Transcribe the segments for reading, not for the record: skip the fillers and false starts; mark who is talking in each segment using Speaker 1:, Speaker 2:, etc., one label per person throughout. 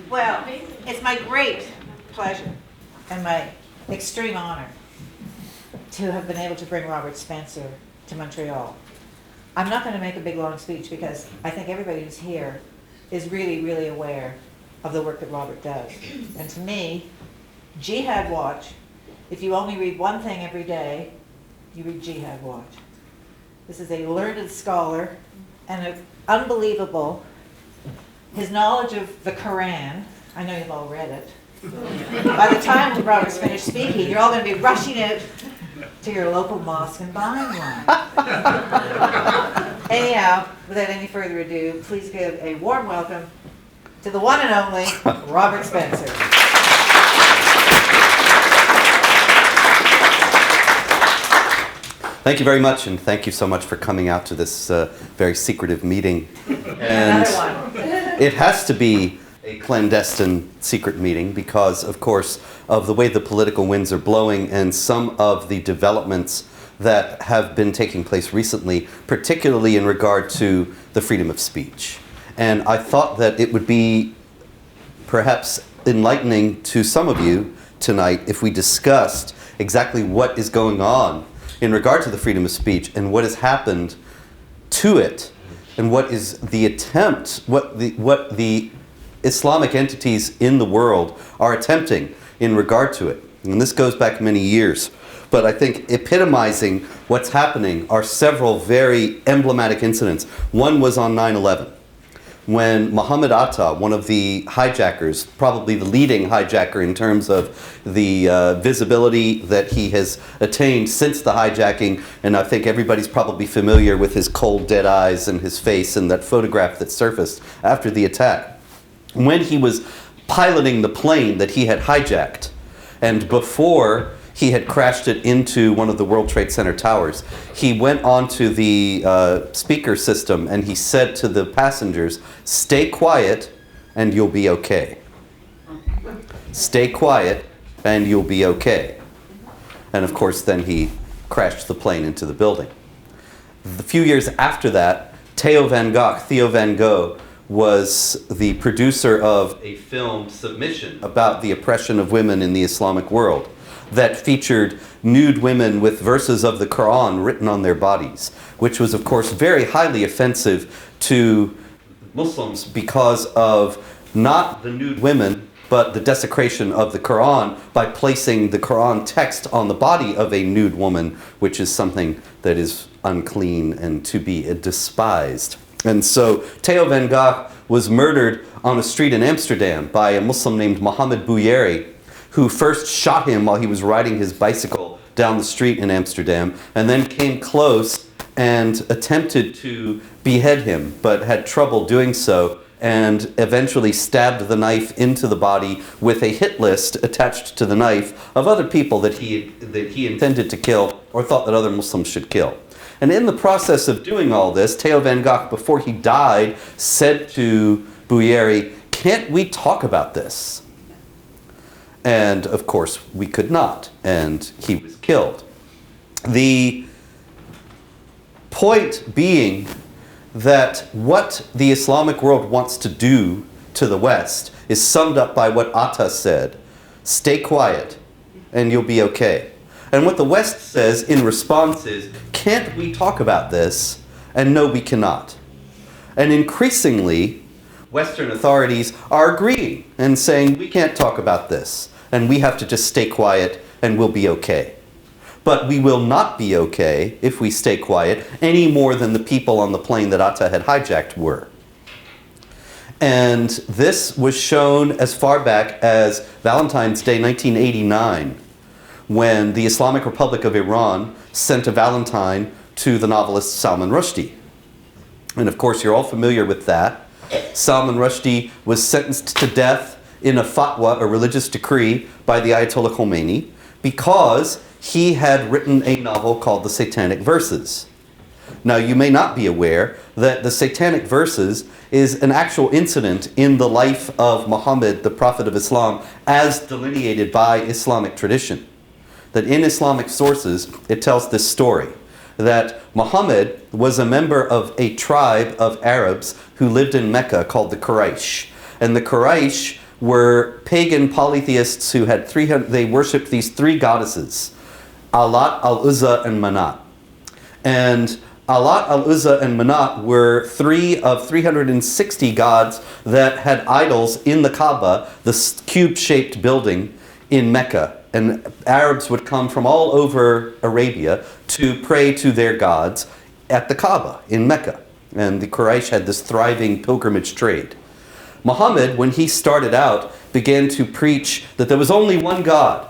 Speaker 1: Well, it's my great pleasure and my extreme honor to have been able to bring Robert Spencer to Montreal. I'm not going to make a big long speech because I think everybody who's here is really, really aware of the work that Robert does. And to me, Jihad Watch, if you only read one thing every day, you read Jihad Watch. This is a learned scholar and unbelievable. His knowledge of the Quran, I know you've all read it. By the time Robert's finished speaking, you're all going to be rushing out to your local mosque and buying one. Anyhow, without any further ado, please give a warm welcome to the one and only Robert Spencer.
Speaker 2: Thank you very much, and thank you so much for coming out to this very secretive meeting. And
Speaker 1: Another one.
Speaker 2: it has to be a clandestine secret meeting because, of course, of the way the political winds are blowing and some of the developments that have been taking place recently, particularly in regard to the freedom of speech. And I thought that it would be perhaps enlightening to some of you tonight if we discussed exactly what is going on in regard to the freedom of speech and what has happened to it and what is the attempt, what the Islamic entities in the world are attempting in regard to it. And this goes back many years. But I think epitomizing what's happening are several very emblematic incidents. One was on 9/11, when Mohammed Atta, one of the hijackers, probably the leading hijacker in terms of the visibility that he has attained since the hijacking, and I think everybody's probably familiar with his cold, dead eyes and his face and that photograph that surfaced after the attack. When he was piloting the plane that he had hijacked, and before he had crashed it into one of the World Trade Center towers, he went onto the speaker system and he said to the passengers, "Stay quiet and you'll be okay. Stay quiet and you'll be okay." And of course then he crashed the plane into the building. A few years after that, Theo Van Gogh, was the producer of a film submission about the oppression of women in the Islamic world that featured nude women with verses of the Quran written on their bodies, which was of course very highly offensive to Muslims because of not the nude women but the desecration of the Quran by placing the Quran text on the body of a nude woman, which is something that is unclean and to be despised. And so Theo Van Gogh was murdered on a street in Amsterdam by a Muslim named Mohammed Bouyeri, who first shot him while he was riding his bicycle down the street in Amsterdam, and then came close and attempted to behead him, but had trouble doing so, and eventually stabbed the knife into the body with a hit list attached to the knife of other people that he intended to kill or thought that other Muslims should kill. And in the process of doing all this, Theo Van Gogh, before he died, said to Bouyeri, "Can't we talk about this?" And of course, we could not, and he was killed. The point being that what the Islamic world wants to do to the West is summed up by what Atta said: "Stay quiet, and you'll be okay." And what the West says in response is, "Can't we talk about this?" And no, we cannot. And increasingly, Western authorities are agreeing and saying, "We can't talk about this, and we have to just stay quiet and we'll be okay." But we will not be okay if we stay quiet any more than the people on the plane that Atta had hijacked were. And this was shown as far back as Valentine's Day 1989, when the Islamic Republic of Iran sent a Valentine to the novelist Salman Rushdie. And of course, you're all familiar with that. Salman Rushdie was sentenced to death in a fatwa, a religious decree, by the Ayatollah Khomeini because he had written a novel called The Satanic Verses. Now, you may not be aware that the Satanic Verses is an actual incident in the life of Muhammad, the Prophet of Islam, as delineated by Islamic tradition. That in Islamic sources, it tells this story, that Muhammad was a member of a tribe of Arabs who lived in Mecca called the Quraysh. And the Quraysh were pagan polytheists who had they worshipped these three goddesses, Alat, Al-Uzza, and Manat. And Alat, Al-Uzza, and Manat were 3 of 360 gods that had idols in the Kaaba, the cube-shaped building in Mecca. And Arabs would come from all over Arabia to pray to their gods at the Kaaba in Mecca. And the Quraysh had this thriving pilgrimage trade. Muhammad, when he started out, began to preach that there was only one God,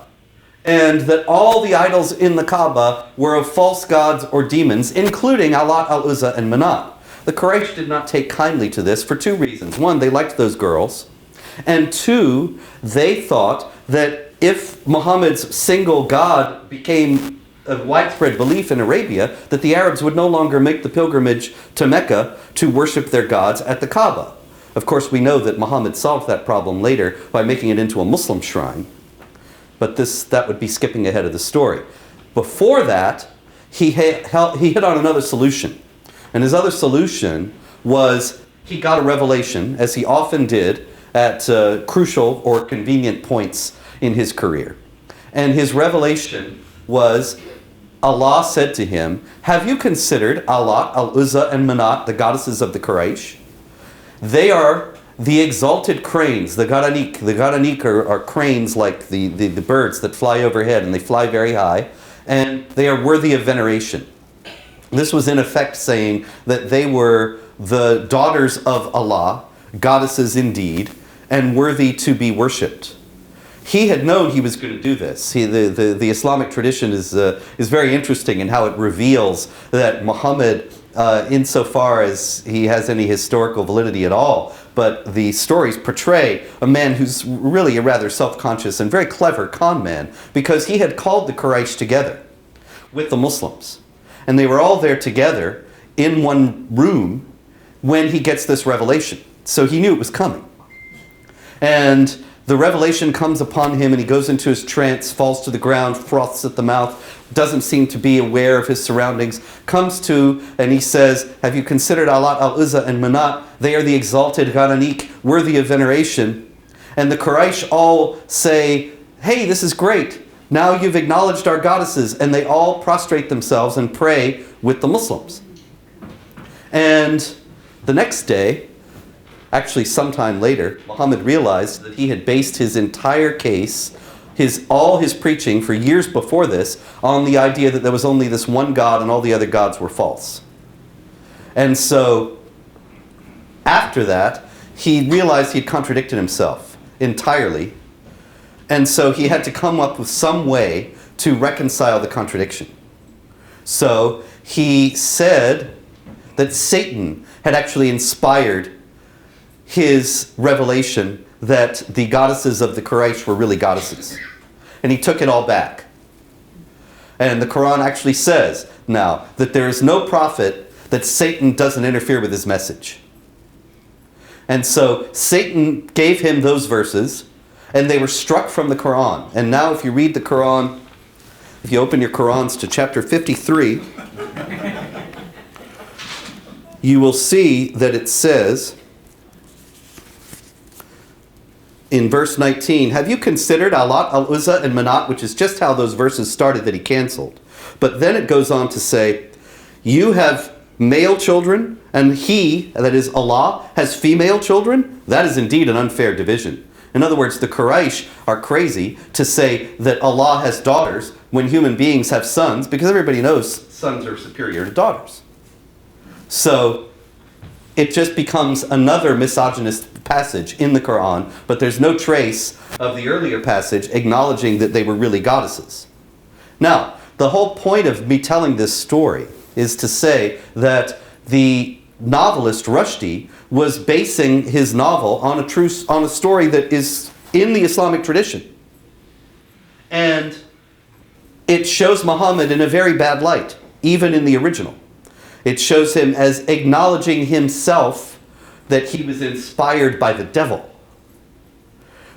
Speaker 2: and that all the idols in the Kaaba were of false gods or demons, including Alat, Al-Uzza, and Manat. The Quraysh did not take kindly to this for 2 reasons. 1, they liked those girls, and 2, they thought that if Muhammad's single God became a widespread belief in Arabia, that the Arabs would no longer make the pilgrimage to Mecca to worship their gods at the Kaaba. Of course, we know that Muhammad solved that problem later by making it into a Muslim shrine, but that would be skipping ahead of the story. Before that, he hit on another solution. And his other solution was he got a revelation, as he often did at crucial or convenient points in his career. And his revelation was, Allah said to him, "Have you considered Alat, Al-Uzza, and Manat, the goddesses of the Quraysh? They are the exalted cranes, the garanik. The garanik are cranes like the birds that fly overhead, and they fly very high, and they are worthy of veneration." This was in effect saying that they were the daughters of Allah, goddesses indeed, and worthy to be worshipped. He had known he was going to do this. The Islamic tradition is very interesting in how it reveals that Muhammad, insofar as he has any historical validity at all, but the stories portray a man who's really a rather self-conscious and very clever con man, because he had called the Quraysh together with the Muslims. And they were all there together in one room when he gets this revelation. So he knew it was coming. And the revelation comes upon him, and he goes into his trance, falls to the ground, froths at the mouth, doesn't seem to be aware of his surroundings, comes to, and he says, "Have you considered Alat, Al-Uzza, and Manat? They are the exalted Ghananik, worthy of veneration." And the Quraysh all say, "Hey, this is great. Now you've acknowledged our goddesses." And they all prostrate themselves and pray with the Muslims. And the next day, actually sometime later, Muhammad realized that he had based his entire case, all his preaching for years before this, on the idea that there was only this one God and all the other gods were false. And so, after that, he realized he had contradicted himself entirely. And so he had to come up with some way to reconcile the contradiction. So he said that Satan had actually inspired his revelation that the goddesses of the Quraysh were really goddesses. And he took it all back. And the Quran actually says now that there is no prophet that Satan doesn't interfere with his message. And so Satan gave him those verses, and they were struck from the Quran. And now if you read the Quran, if you open your Qurans to chapter 53, you will see that it says, in verse 19, "Have you considered Alat, Al-Uzza, and Manat," which is just how those verses started that he canceled. But then it goes on to say, "You have male children, and he," that is Allah, "has female children. That is indeed an unfair division." In other words, the Quraysh are crazy to say that Allah has daughters when human beings have sons, because everybody knows sons are superior to daughters. So it just becomes another misogynist passage in the Quran, but there's no trace of the earlier passage acknowledging that they were really goddesses. Now, the whole point of me telling this story is to say that the novelist Rushdie was basing his novel on a story that is in the Islamic tradition. And it shows Muhammad in a very bad light, even in the original. It shows him as acknowledging himself that he was inspired by the devil,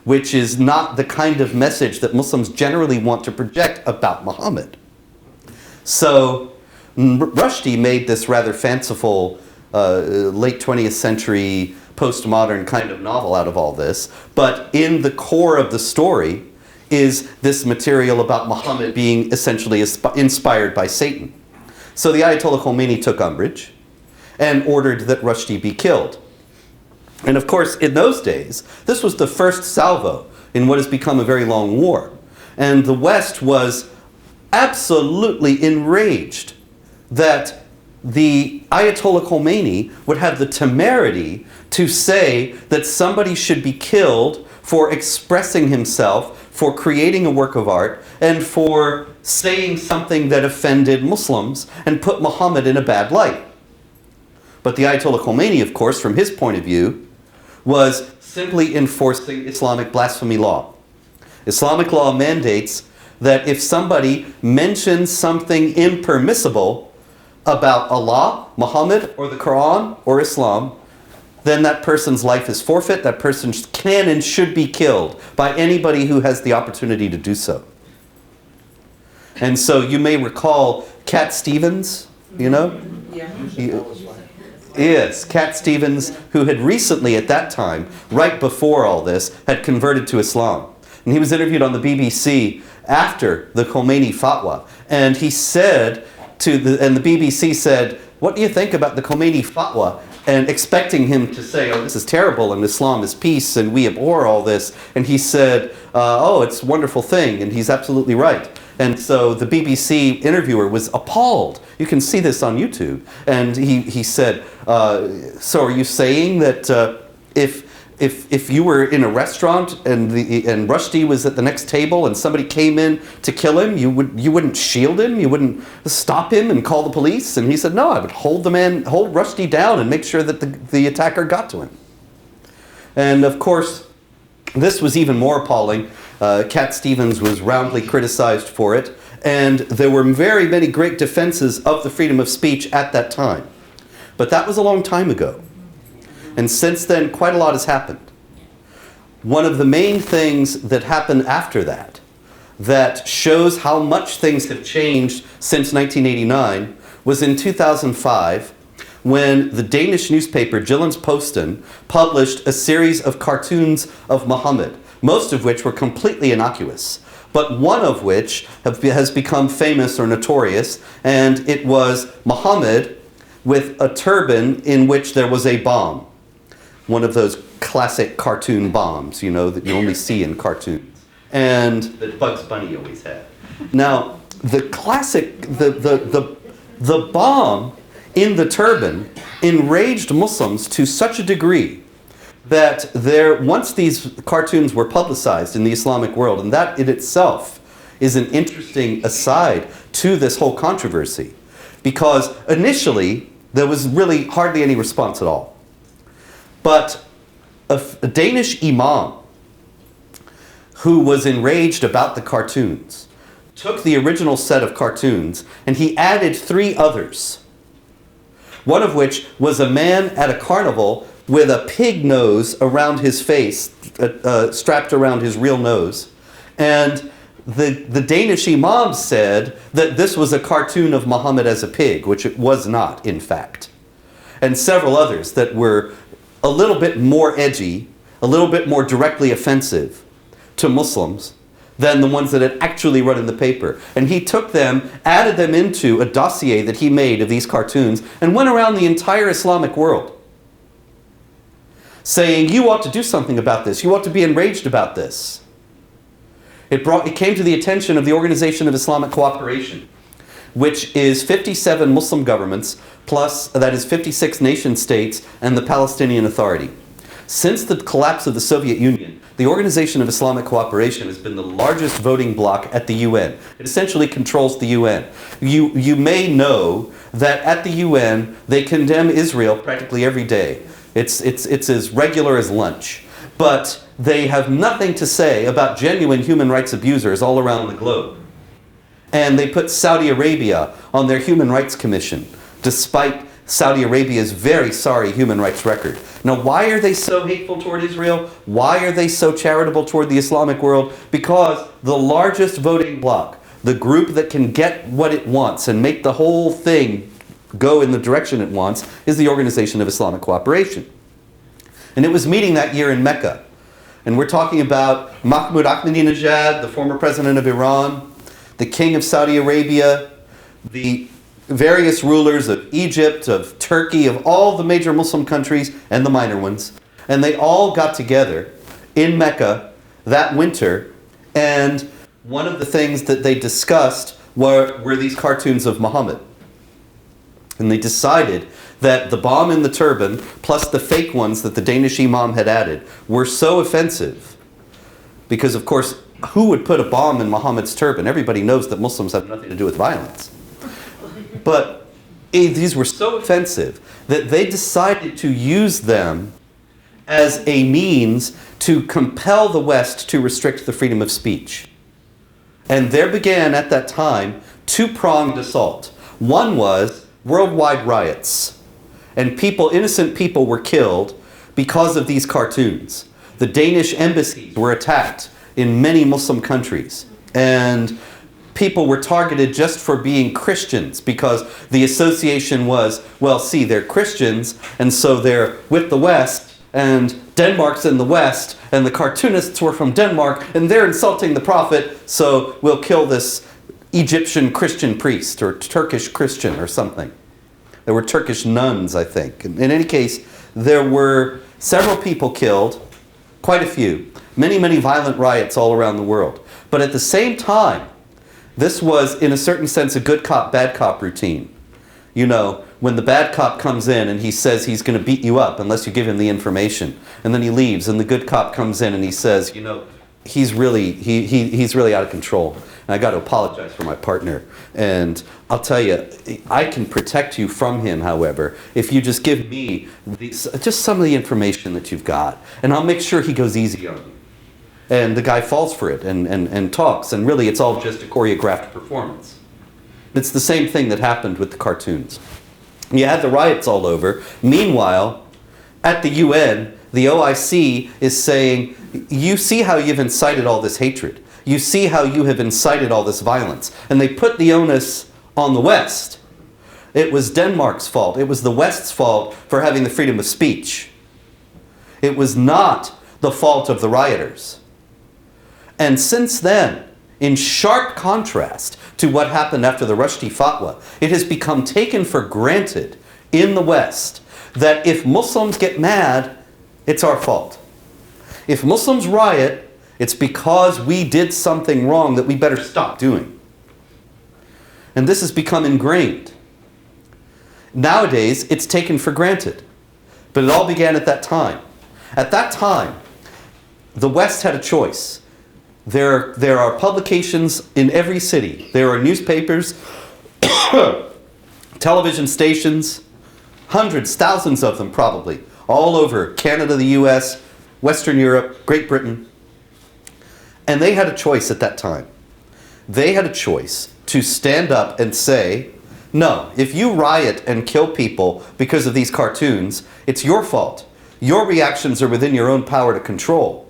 Speaker 2: which is not the kind of message that Muslims generally want to project about Muhammad. So Rushdie made this rather fanciful late 20th century postmodern kind of novel out of all this. But in the core of the story is this material about Muhammad being essentially inspired by Satan. So the Ayatollah Khomeini took umbrage and ordered that Rushdie be killed. And of course, in those days, this was the first salvo in what has become a very long war. And the West was absolutely enraged that the Ayatollah Khomeini would have the temerity to say that somebody should be killed for expressing himself, for creating a work of art, and for saying something that offended Muslims and put Muhammad in a bad light. But the Ayatollah Khomeini, of course, from his point of view, was simply enforcing Islamic blasphemy law. Islamic law mandates that if somebody mentions something impermissible about Allah, Muhammad, or the Quran, or Islam, then that person's life is forfeit. That person can and should be killed by anybody who has the opportunity to do so. And so you may recall Cat Stevens, you know?
Speaker 3: Yeah.
Speaker 2: Yes, Cat Stevens, who had recently at that time, right before all this, had converted to Islam. And he was interviewed on the BBC after the Khomeini fatwa. And he said and the BBC said, "What do you think about the Khomeini fatwa?" And expecting him to say, "Oh, this is terrible, and Islam is peace, and we abhor all this." And he said, "Oh, it's a wonderful thing," and he's absolutely right. And so the BBC interviewer was appalled. You can see this on YouTube. And he said, "So are you saying that if you were in a restaurant and Rushdie was at the next table and somebody came in to kill him, you wouldn't shield him, you wouldn't stop him and call the police?" And he said, "No, I would hold Rushdie down and make sure that the attacker got to him." And of course, this was even more appalling. Cat Stevens was roundly criticized for it, and there were very many great defenses of the freedom of speech at that time. But that was a long time ago. And since then, quite a lot has happened. One of the main things that happened after that shows how much things have changed since 1989 was in 2005, when the Danish newspaper Jyllands-Posten published a series of cartoons of Muhammad, most of which were completely innocuous, but one of which has become famous or notorious, and it was Muhammad with a turban in which there was a bomb. One of those classic cartoon bombs, you know, that you only see in cartoons, and that Bugs Bunny always had. Now, the bomb in the turban enraged Muslims to such a degree that once these cartoons were publicized in the Islamic world, and that in itself is an interesting aside to this whole controversy, because initially there was really hardly any response at all. But a Danish imam who was enraged about the cartoons took the original set of cartoons and he added 3 others. One of which was a man at a carnival with a pig nose around his face, strapped around his real nose. And the Danish imam said that this was a cartoon of Muhammad as a pig, which it was not, in fact. And several others that were a little bit more edgy, a little bit more directly offensive to Muslims than the ones that had actually run in the paper. And he took them, added them into a dossier that he made of these cartoons, and went around the entire Islamic world saying, "You ought to do something about this. You ought to be enraged about this." It came to the attention of the Organization of Islamic Cooperation, which is 57 Muslim governments, plus, that is 56 nation states and the Palestinian Authority. Since the collapse of the Soviet Union, the Organization of Islamic Cooperation has been the largest voting bloc at the UN. It essentially controls the UN. You may know that at the UN, they condemn Israel practically every day. It's as regular as lunch. But they have nothing to say about genuine human rights abusers all around the globe. And they put Saudi Arabia on their Human Rights Commission, despite Saudi Arabia's very sorry human rights record. Now, why are they so hateful toward Israel? Why are they so charitable toward the Islamic world? Because the largest voting bloc, the group that can get what it wants and make the whole thing go in the direction it wants, is the Organization of Islamic Cooperation. And it was meeting that year in Mecca. And we're talking about Mahmoud Ahmadinejad, the former president of Iran, the king of Saudi Arabia, the various rulers of Egypt, of Turkey, of all the major Muslim countries and the minor ones. And they all got together in Mecca that winter, and one of the things that they discussed were these cartoons of Muhammad. And they decided that the bomb in the turban, plus the fake ones that the Danish imam had added, were so offensive. Because, of course, who would put a bomb in Muhammad's turban? Everybody knows that Muslims have nothing to do with violence. But these were so offensive that they decided to use them as a means to compel the West to restrict the freedom of speech. And there began, at that time, two-pronged assault. One was worldwide riots. And innocent people were killed because of these cartoons. The Danish embassies were attacked in many Muslim countries. And people were targeted just for being Christians because the association was, well, see, they're Christians, and so they're with the West, and Denmark's in the West, and the cartoonists were from Denmark, and they're insulting the Prophet, so we'll kill this Egyptian Christian priest, or Turkish Christian, or something. There were Turkish nuns, I think. In any case, there were several people killed, quite a few. Many, many violent riots all around the world. But at the same time, this was, in a certain sense, a good cop, bad cop routine. You know, when the bad cop comes in and he says he's going to beat you up unless you give him the information. And then he leaves, and the good cop comes in and he says, you know, he's really out of control. And I got to apologize for my partner. And I'll tell you, I can protect you from him, however, if you just give me just some of the information that you've got. And I'll make sure he goes easy on you. And the guy falls for it and talks. And really, it's all just a choreographed performance. It's the same thing that happened with the cartoons. You had the riots all over. Meanwhile, at the UN, the OIC is saying, you see how you've incited all this hatred. You see how you have incited all this violence. And they put the onus on the West. It was Denmark's fault. It was the West's fault for having the freedom of speech. It was not the fault of the rioters. And since then, in sharp contrast to what happened after the Rushdie fatwa, it has become taken for granted in the West that if Muslims get mad, it's our fault. If Muslims riot, it's because we did something wrong that we better stop doing. And this has become ingrained. Nowadays, it's taken for granted. But it all began at that time. At that time, the West had a choice. There are publications in every city. There are newspapers, television stations, hundreds, thousands of them probably, all over Canada, the US, Western Europe, Great Britain. And they had a choice at that time. They had a choice to stand up and say, no, if you riot and kill people because of these cartoons, it's your fault. Your reactions are within your own power to control.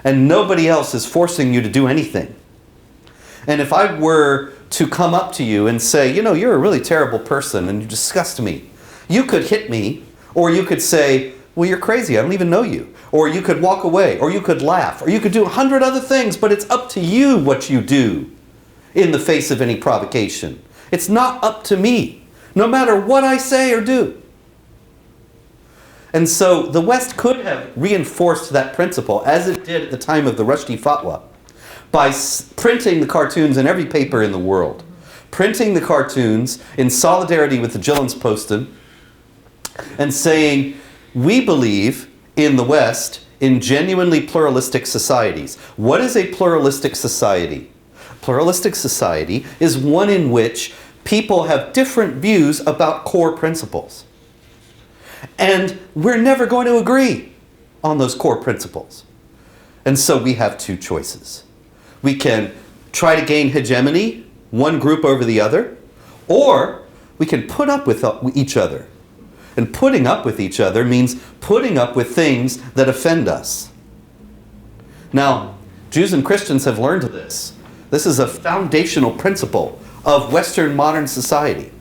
Speaker 2: And nobody else is forcing you to do anything. And if I were to come up to you and say, you know, you're a really terrible person and you disgust me, you could hit me, or you could say, well, you're crazy, I don't even know you. Or you could walk away, or you could laugh, or you could do 100 other things, but it's up to you what you do in the face of any provocation. It's not up to me, no matter what I say or do. And so the West could have reinforced that principle, as it did at the time of the Rushdie fatwa, by printing the cartoons in every paper in the world, printing the cartoons in solidarity with the Jyllands-Posten, and saying, we believe in the West in genuinely pluralistic societies. What is a pluralistic society? Pluralistic society is one in which people have different views about core principles. And we're never going to agree on those core principles. And so we have two choices. We can try to gain hegemony, one group over the other, or we can put up with each other. And putting up with each other means putting up with things that offend us. Now, Jews and Christians have learned this. This is a foundational principle of Western modern society.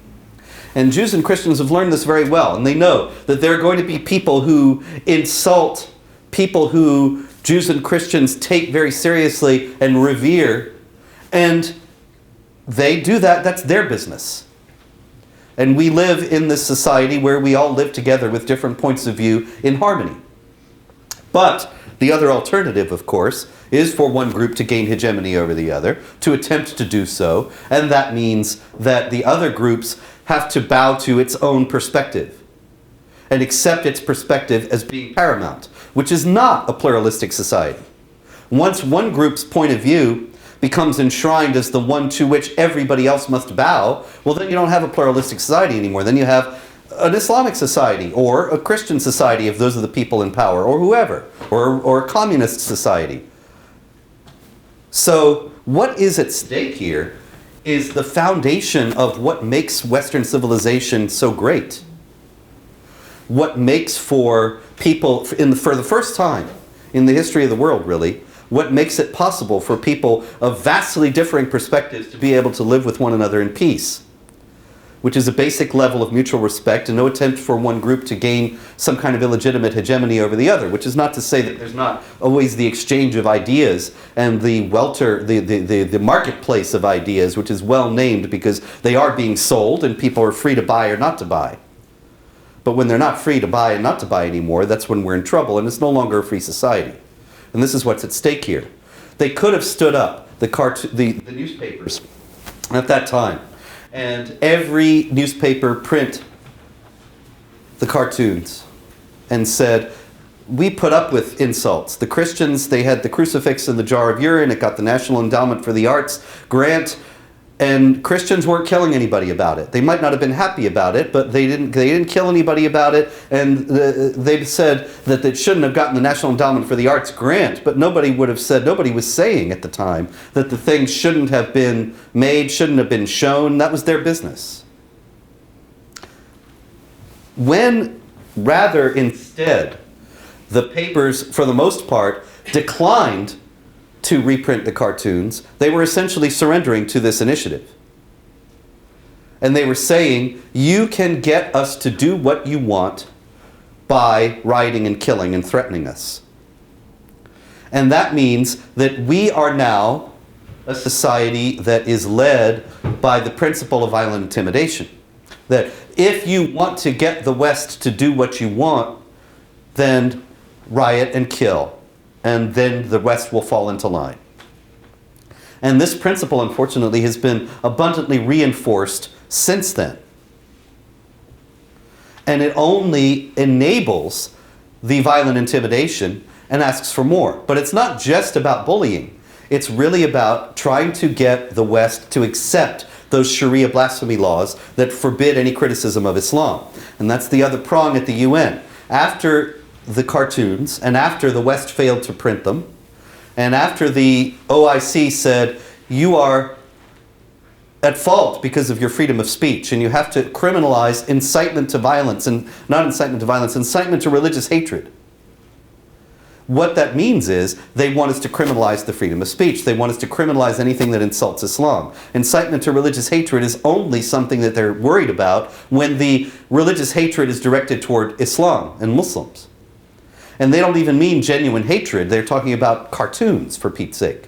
Speaker 2: And Jews and Christians have learned this very well, and they know that there are going to be people who insult people who Jews and Christians take very seriously and revere, and they do that. That's their business. And we live in this society where we all live together with different points of view in harmony. But the other alternative, of course, is for one group to gain hegemony over the other, to attempt to do so, and that means that the other groups have to bow to its own perspective and accept its perspective as being paramount, which is not a pluralistic society. Once one group's point of view becomes enshrined as the one to which everybody else must bow, well, then you don't have a pluralistic society anymore. Then you have an Islamic society or a Christian society if those are the people in power, or whoever, or a communist society. So what is at stake here is the foundation of what makes Western civilization so great. What makes for people, for the first time in the history of the world really, what makes it possible for people of vastly differing perspectives to be able to live with one another in peace, which is a basic level of mutual respect and no attempt for one group to gain some kind of illegitimate hegemony over the other, which is not to say that there's not always the exchange of ideas and the the marketplace of ideas, which is well named because they are being sold and people are free to buy or not to buy. But when they're not free to buy and not to buy anymore, that's when we're in trouble, and it's no longer a free society. And this is what's at stake here. They could have stood up the newspapers at that time, and every newspaper print the cartoons and said, we put up with insults. The Christians, they had the crucifix in the jar of urine. It got the National Endowment for the Arts grant, and Christians weren't killing anybody about it. They might not have been happy about it, but they didn't kill anybody about it, and they said that it shouldn't have gotten the National Endowment for the Arts grant, but nobody was saying at the time that the thing shouldn't have been made, shouldn't have been shown. That was their business. When rather instead the papers, for the most part, declined to reprint the cartoons, they were essentially surrendering to this initiative. And they were saying, you can get us to do what you want by rioting and killing and threatening us. And that means that we are now a society that is led by the principle of violent intimidation. That if you want to get the West to do what you want, then riot and kill. And then the West will fall into line. And this principle, unfortunately, has been abundantly reinforced since then. And it only enables the violent intimidation and asks for more. But it's not just about bullying. It's really about trying to get the West to accept those Sharia blasphemy laws that forbid any criticism of Islam. And that's the other prong at the UN. After the cartoons, and after the West failed to print them, and after the OIC said, you are at fault because of your freedom of speech, and you have to criminalize incitement to violence, and not incitement to violence, incitement to religious hatred. What that means is they want us to criminalize the freedom of speech. They want us to criminalize anything that insults Islam. Incitement to religious hatred is only something that they're worried about when the religious hatred is directed toward Islam and Muslims. And they don't even mean genuine hatred. They're talking about cartoons, for Pete's sake.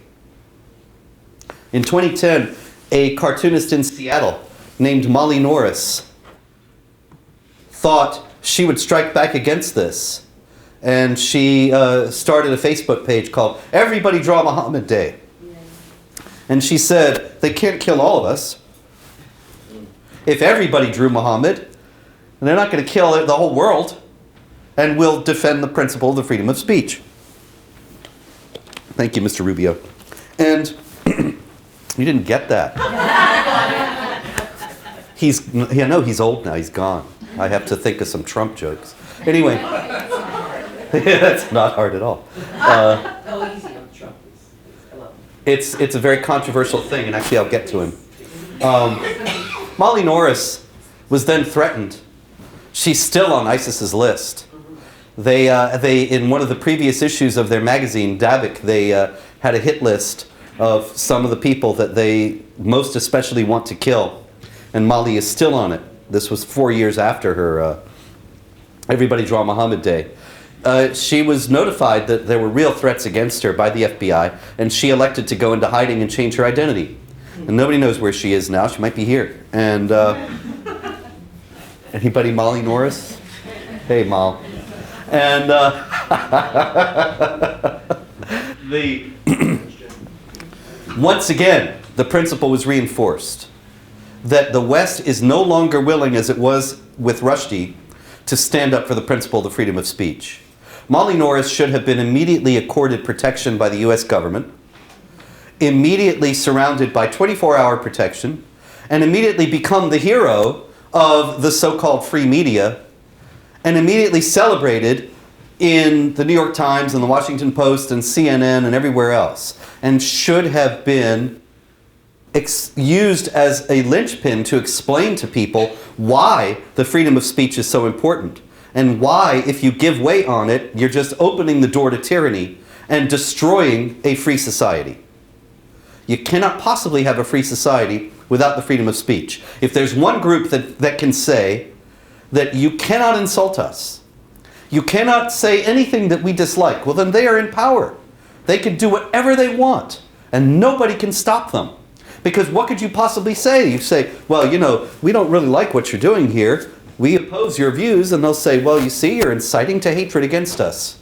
Speaker 2: In 2010, a cartoonist in Seattle named Molly Norris thought she would strike back against this. And she started a Facebook page called Everybody Draw Muhammad Day. And she said, they can't kill all of us. If everybody drew Muhammad, they're not going to kill the whole world. And will defend the principle of the freedom of speech. Thank you, Mr. Rubio. And you didn't get that. He's old now. He's gone. I have to think of some Trump jokes. Anyway, that's not hard at all.
Speaker 3: Easy on Trump.
Speaker 2: It's a very controversial thing, and actually I'll get to him. Molly Norris was then threatened. She's still on ISIS's list. They in one of the previous issues of their magazine, Davik, they had a hit list of some of the people that they most especially want to kill. And Molly is still on it. This was 4 years after her Everybody Draw Muhammad Day. She was notified that there were real threats against her by the FBI, and she elected to go into hiding and change her identity. And nobody knows where she is now. She might be here. And anybody Molly Norris? Hey, Mal. And once again, the principle was reinforced that the West is no longer willing, as it was with Rushdie, to stand up for the principle of the freedom of speech. Molly Norris should have been immediately accorded protection by the US government, immediately surrounded by 24-hour protection, and immediately become the hero of the so-called free media, and immediately celebrated in the New York Times and the Washington Post and CNN and everywhere else, and should have been used as a linchpin to explain to people why the freedom of speech is so important, and why, if you give way on it, you're just opening the door to tyranny and destroying a free society. You cannot possibly have a free society without the freedom of speech. If there's one group that can say that you cannot insult us, you cannot say anything that we dislike, well then they are in power. They can do whatever they want, and nobody can stop them. Because what could you possibly say? You say, well, you know, we don't really like what you're doing here. We oppose your views. And they'll say, well, you see, you're inciting to hatred against us.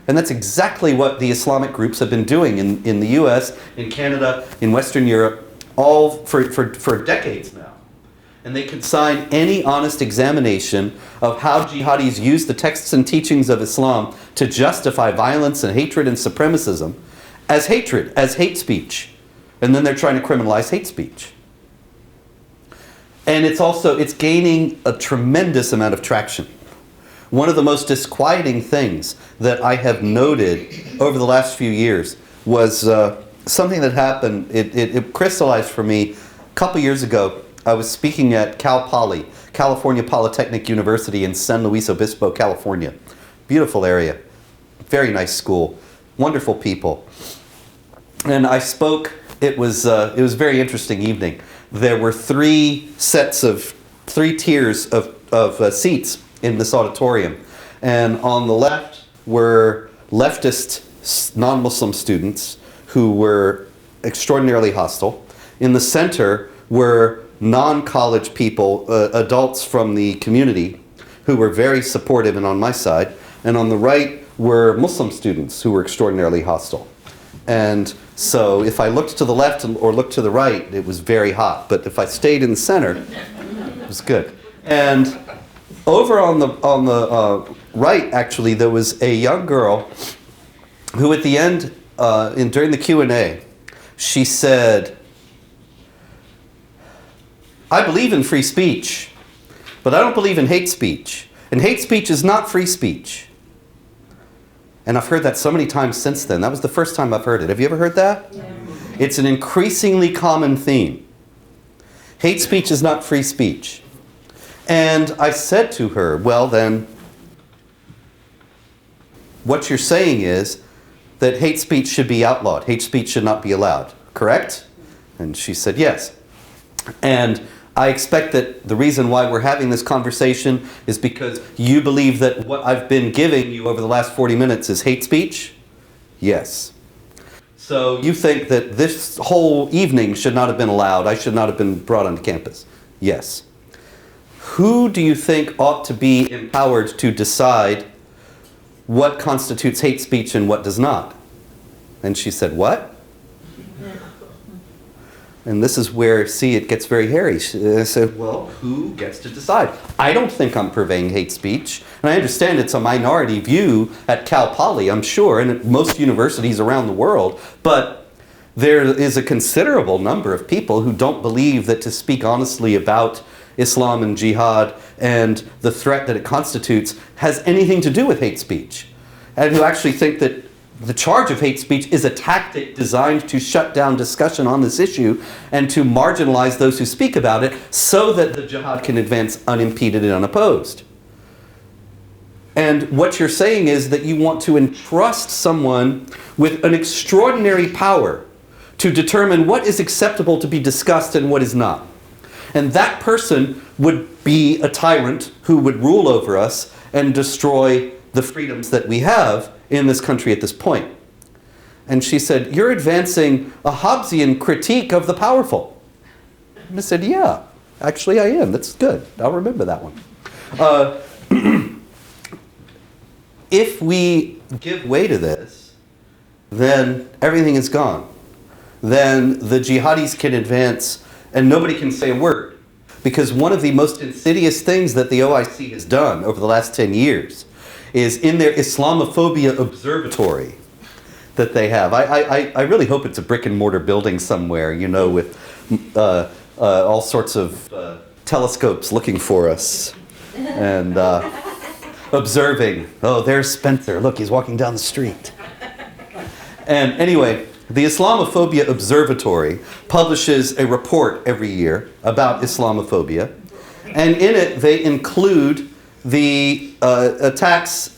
Speaker 2: And that's exactly what the Islamic groups have been doing in the US, in Canada, in Western Europe, all for decades now. And they can sign any honest examination of how jihadis use the texts and teachings of Islam to justify violence and hatred and supremacism as hatred, as hate speech. And then they're trying to criminalize hate speech. And it's gaining a tremendous amount of traction. One of the most disquieting things that I have noted over the last few years was something that happened. It crystallized for me a couple years ago. I was speaking at Cal Poly, California Polytechnic University in San Luis Obispo, California. Beautiful area, very nice school, wonderful people. And I spoke. It was a very interesting evening. There were three tiers of seats in this auditorium. And on the left were leftist non-Muslim students who were extraordinarily hostile. In the center were non-college people, adults from the community who were very supportive and on my side. And on the right were Muslim students who were extraordinarily hostile. And so if I looked to the left or looked to the right, it was very hot. But if I stayed in the center, it was good. And over on the right, actually, there was a young girl who at the end, during the Q&A, she said, I believe in free speech, but I don't believe in hate speech. And hate speech is not free speech. And I've heard that so many times since then. That was the first time I've heard it. Have you ever heard that? Yeah. It's an increasingly common theme. Hate speech is not free speech. And I said to her, well then, what you're saying is that hate speech should be outlawed. Hate speech should not be allowed, correct? And she said yes. And I expect that the reason why we're having this conversation is because you believe that what I've been giving you over the last 40 minutes is hate speech? Yes. So you think that this whole evening should not have been allowed, I should not have been brought onto campus? Yes. Who do you think ought to be empowered to decide what constitutes hate speech and what does not? And she said, what? And this is where, see, it gets very hairy. I said, well, who gets to decide? I don't think I'm purveying hate speech. And I understand it's a minority view at Cal Poly, I'm sure, and at most universities around the world. But there is a considerable number of people who don't believe that to speak honestly about Islam and jihad and the threat that it constitutes has anything to do with hate speech. And who actually think that the charge of hate speech is a tactic designed to shut down discussion on this issue and to marginalize those who speak about it so that the jihad can advance unimpeded and unopposed. And what you're saying is that you want to entrust someone with an extraordinary power to determine what is acceptable to be discussed and what is not. And that person would be a tyrant who would rule over us and destroy the freedoms that we have in this country at this point. And she said, "You're advancing a Hobbesian critique of the powerful." And I said, "Yeah, actually I am. That's good. I'll remember that one." If we give way to this, then everything is gone. Then the jihadis can advance and nobody can say a word. Because one of the most insidious things that the OIC has done over the last 10 years is in their Islamophobia observatory that they have. I really hope it's a brick and mortar building somewhere, you know, with all sorts of telescopes looking for us and observing. Oh, there's Spencer. Look, he's walking down the street. And anyway, the Islamophobia Observatory publishes a report every year about Islamophobia. And in it, they include the attacks,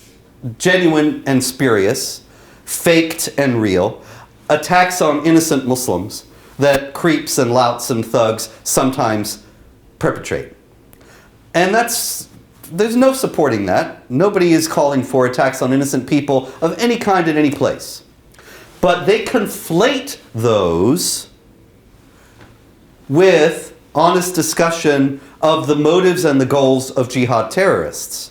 Speaker 2: genuine and spurious, faked and real, attacks on innocent Muslims that creeps and louts and thugs sometimes perpetrate. And there's no supporting that. Nobody is calling for attacks on innocent people of any kind in any place. But they conflate those with honest discussion of the motives and the goals of jihad terrorists.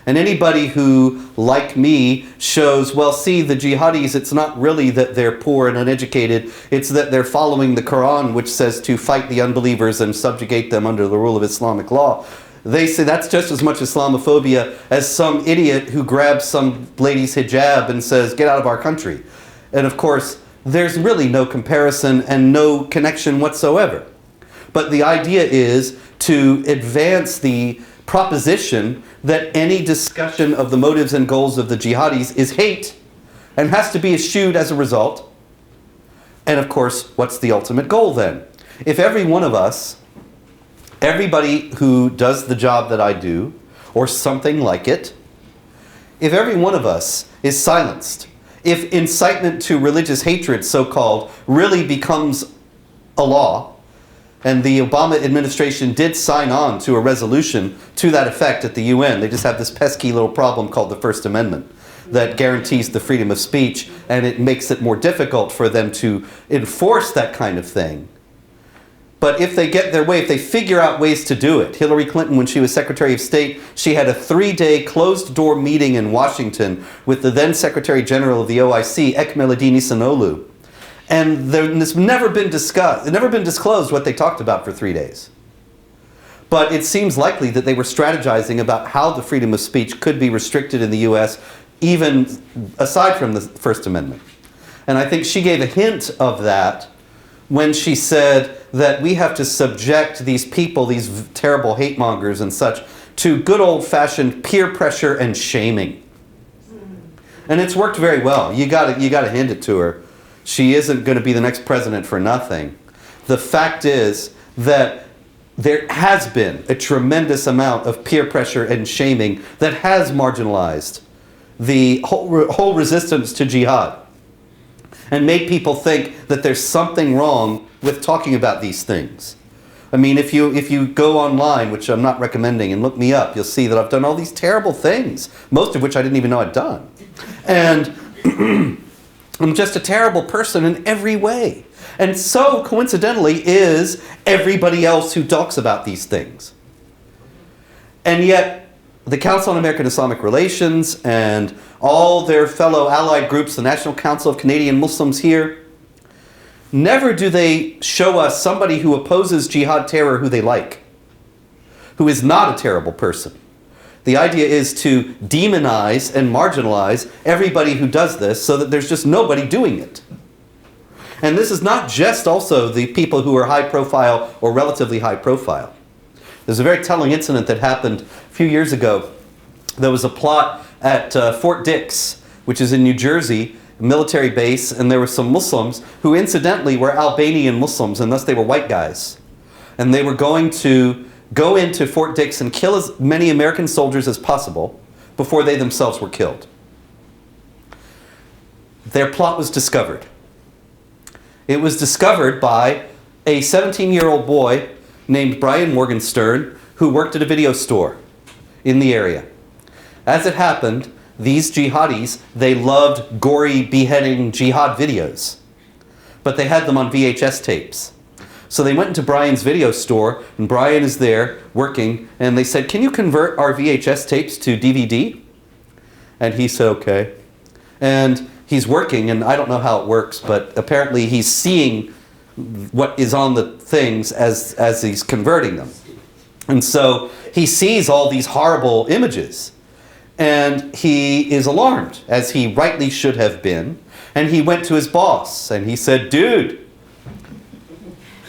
Speaker 2: And anybody who, like me, shows, well, see, the jihadis, it's not really that they're poor and uneducated, it's that they're following the Quran, which says to fight the unbelievers and subjugate them under the rule of Islamic law. They say that's just as much Islamophobia as some idiot who grabs some lady's hijab and says, "Get out of our country." And of course, there's really no comparison and no connection whatsoever. But the idea is to advance the proposition that any discussion of the motives and goals of the jihadis is hate and has to be eschewed as a result. And of course, what's the ultimate goal then? If every one of us, everybody who does the job that I do, or something like it, if every one of us is silenced, if incitement to religious hatred, so-called, really becomes a law, and the Obama administration did sign on to a resolution to that effect at the UN. They just have this pesky little problem called the First Amendment that guarantees the freedom of speech, and it makes it more difficult for them to enforce that kind of thing. But if they get their way, if they figure out ways to do it. Hillary Clinton, when she was Secretary of State, she had a 3-day closed-door meeting in Washington with the then Secretary General of the OIC, Ekmeladini Sanolu. And it's never been discussed, it's never been disclosed what they talked about for 3 days. But it seems likely that they were strategizing about how the freedom of speech could be restricted in the US, even aside from the First Amendment. And I think she gave a hint of that when she said that we have to subject these people, these terrible hate mongers and such, to good old-fashioned peer pressure and shaming. And it's worked very well. You got to hand it to her. She isn't going to be the next president for nothing. The fact is that there has been a tremendous amount of peer pressure and shaming that has marginalized the whole resistance to jihad and made people think that there's something wrong with talking about these things. I mean, if you go online, which I'm not recommending, and look me up, you'll see that I've done all these terrible things, most of which I didn't even know I'd done. And I'm just a terrible person in every way. And so, coincidentally, is everybody else who talks about these things. And yet, the Council on American Islamic Relations and all their fellow allied groups, the National Council of Canadian Muslims here, never do they show us somebody who opposes jihad terror who they like, who is not a terrible person. The idea is to demonize and marginalize everybody who does this so that there's just nobody doing it. And this is not just also the people who are high profile or relatively high profile. There's a very telling incident that happened a few years ago. There was a plot at Fort Dix, which is in New Jersey, a military base, and there were some Muslims who incidentally were Albanian Muslims, and thus they were white guys. And they were going to go into Fort Dix and kill as many American soldiers as possible before they themselves were killed. Their plot was discovered. It was discovered by a 17-year-old boy named Brian Morgenstern who worked at a video store in the area. As it happened, these jihadis, they loved gory beheading jihad videos, but they had them on VHS tapes. So they went into Brian's video store, and Brian is there working, and they said, "Can you convert our VHS tapes to DVD?" And he said, "Okay." And he's working, and I don't know how it works, but apparently he's seeing what is on the things as he's converting them. And so he sees all these horrible images, and he is alarmed, as he rightly should have been. And he went to his boss, and he said, "Dude,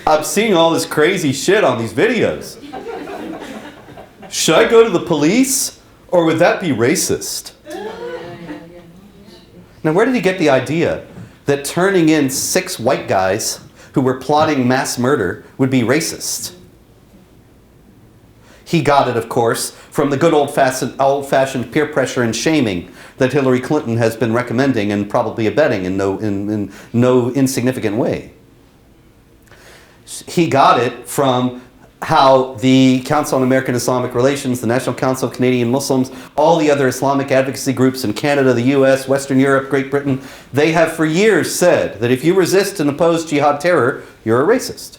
Speaker 2: I'm seeing all this crazy shit on these videos. Should I go to the police, or would that be racist?" Now, where did he get the idea that turning in 6 white guys who were plotting mass murder would be racist? He got it, of course, from the good old-fashioned peer pressure and shaming that Hillary Clinton has been recommending and probably abetting in no insignificant way. He got it from how the Council on American Islamic Relations, the National Council of Canadian Muslims, all the other Islamic advocacy groups in Canada, the US, Western Europe, Great Britain, they have for years said that if you resist and oppose jihad terror, you're a racist.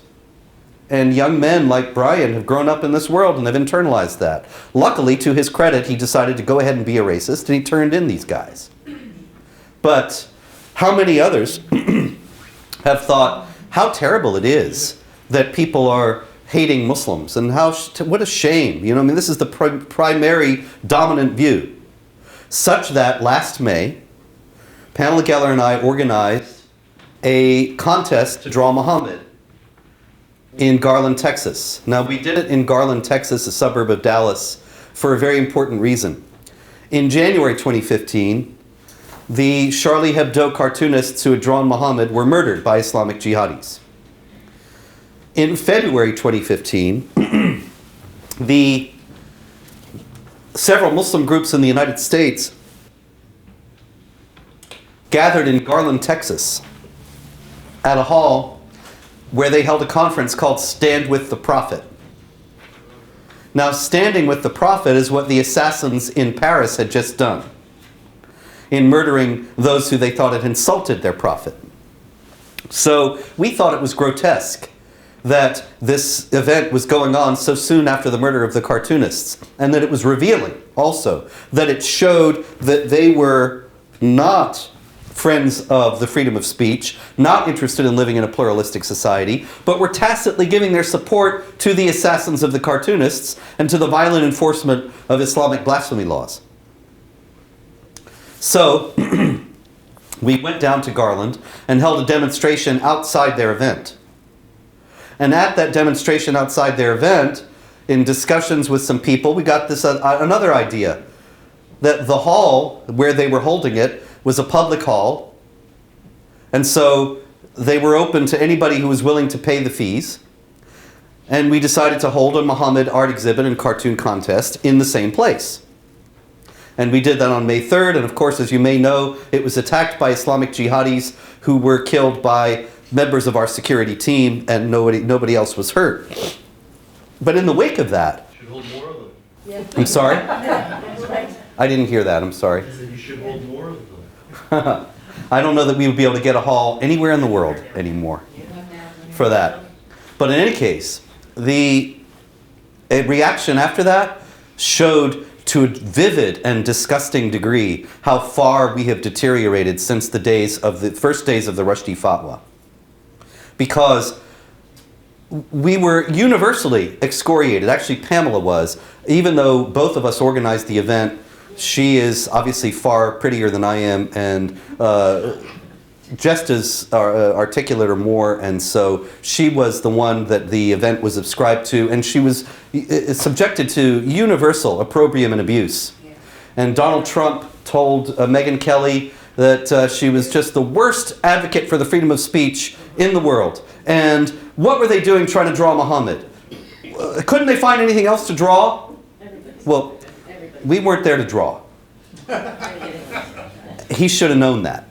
Speaker 2: And young men like Brian have grown up in this world and have internalized that. Luckily, to his credit, he decided to go ahead and be a racist, and he turned in these guys. But how many others have thought how terrible it is that people are hating Muslims, and what a shame. You know, I mean, this is the primary dominant view. Such that last May, Pamela Geller and I organized a contest to draw Muhammad in Garland, Texas. Now, we did it in Garland, Texas, a suburb of Dallas, for a very important reason. In January 2015, the Charlie Hebdo cartoonists who had drawn Muhammad were murdered by Islamic jihadis. In February 2015, the several Muslim groups in the United States gathered in Garland, Texas, at a hall where they held a conference called Stand with the Prophet. Now, standing with the Prophet is what the assassins in Paris had just done in murdering those who they thought had insulted their prophet. So we thought it was grotesque that this event was going on so soon after the murder of the cartoonists, and that it was revealing also that it showed that they were not friends of the freedom of speech, not interested in living in a pluralistic society, but were tacitly giving their support to the assassins of the cartoonists and to the violent enforcement of Islamic blasphemy laws. So we went down to Garland and held a demonstration outside their event. And at that demonstration outside their event, in discussions with some people, we got this another idea, that the hall where they were holding it was a public hall, and so they were open to anybody who was willing to pay the fees. And we decided to hold a Muhammad art exhibit and cartoon contest in the same place. And we did that on May 3rd, and of course, as you may know, it was attacked by Islamic jihadis who were killed by members of our security team, and nobody else was hurt. But in the wake of that...
Speaker 4: You should hold more of them.
Speaker 3: Yeah.
Speaker 2: I'm sorry?
Speaker 3: That's right.
Speaker 2: I didn't hear that, I'm sorry.
Speaker 4: I said you should hold more of them.
Speaker 2: I don't know that we would be able to get a hall anywhere in the world anymore for that. But in any case, the reaction after that showed to a vivid and disgusting degree how far we have deteriorated since the first days of the Rushdie Fatwa. Because we were universally excoriated. Actually, Pamela was. Even though both of us organized the event, she is obviously far prettier than I am, and just as articulate or more, and so she was the one that the event was ascribed to, and she was subjected to universal opprobrium and abuse. Yeah. And Donald Trump told Megyn Kelly that she was just the worst advocate for the freedom of speech in the world. And what were they doing trying to draw Muhammad? Couldn't they find anything else to draw? Well, we weren't there to draw. He should have known that.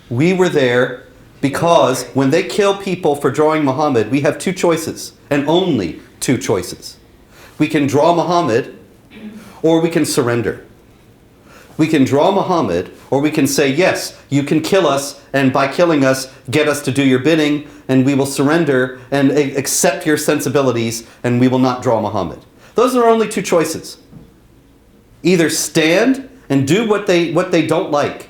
Speaker 2: We were there Because when they kill people for drawing Muhammad, we have two choices, and only two choices. We can draw Muhammad, or we can surrender. We can draw Muhammad, or we can say, yes, you can kill us, and by killing us, get us to do your bidding, and we will surrender and accept your sensibilities, and we will not draw Muhammad. Those are only two choices. Either stand and do what they don't like.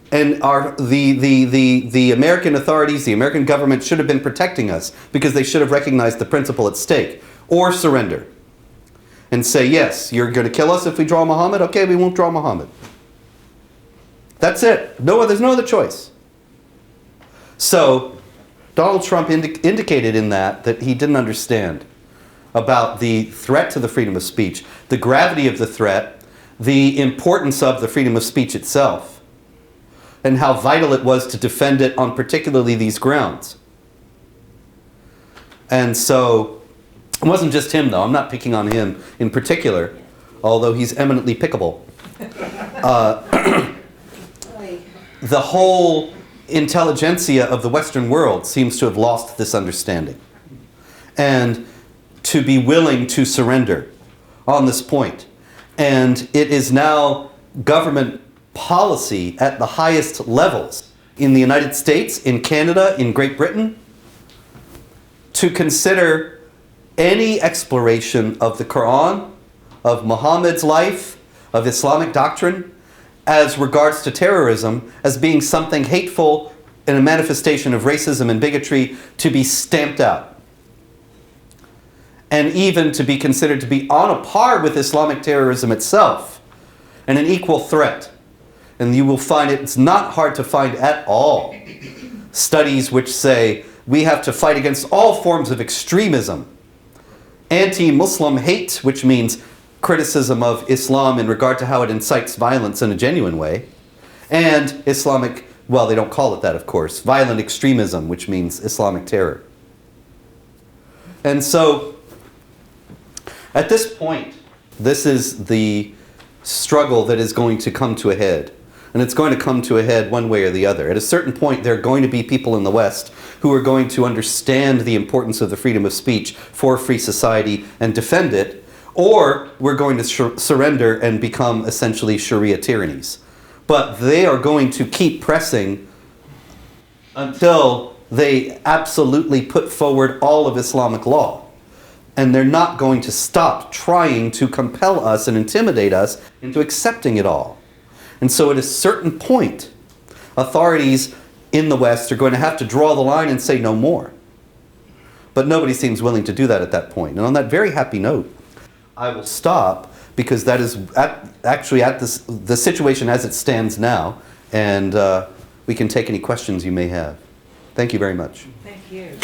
Speaker 2: And the American authorities, the American government should have been protecting us because they should have recognized the principle at stake. Or surrender. And say, yes, you're going to kill us if we draw Muhammad? Okay, we won't draw Muhammad. That's it. There's no other choice. So, Donald Trump indicated in that he didn't understand about the threat to the freedom of speech, the gravity of the threat, the importance of the freedom of speech itself, and how vital it was to defend it on particularly these grounds. And so, it wasn't just him though, I'm not picking on him in particular, although he's eminently pickable. The whole intelligentsia of the Western world seems to have lost this understanding. And to be willing to surrender on this point. And it is now government policy at the highest levels in the United States, in Canada, in Great Britain, to consider any exploration of the Quran, of Muhammad's life, of Islamic doctrine, as regards to terrorism, as being something hateful and a manifestation of racism and bigotry to be stamped out. And even to be considered to be on a par with Islamic terrorism itself, and an equal threat. And you will find it's not hard to find at all studies which say we have to fight against all forms of extremism. Anti-Muslim hate, which means criticism of Islam in regard to how it incites violence in a genuine way. And Islamic, well, they don't call it that, of course, violent extremism, which means Islamic terror. And so, at this point, this is the struggle that is going to come to a head. And it's going to come to a head one way or the other. At a certain point, there are going to be people in the West who are going to understand the importance of the freedom of speech for a free society and defend it, or we're going to surrender and become essentially Sharia tyrannies. But they are going to keep pressing until they absolutely put forward all of Islamic law. And they're not going to stop trying to compel us and intimidate us into accepting it all. And so at a certain point, authorities in the West are going to have to draw the line and say no more. But nobody seems willing to do that at that point. And on that very happy note, I will stop because that is actually at the situation as it stands now. And we can take any questions you may have. Thank you very much.
Speaker 1: Thank you.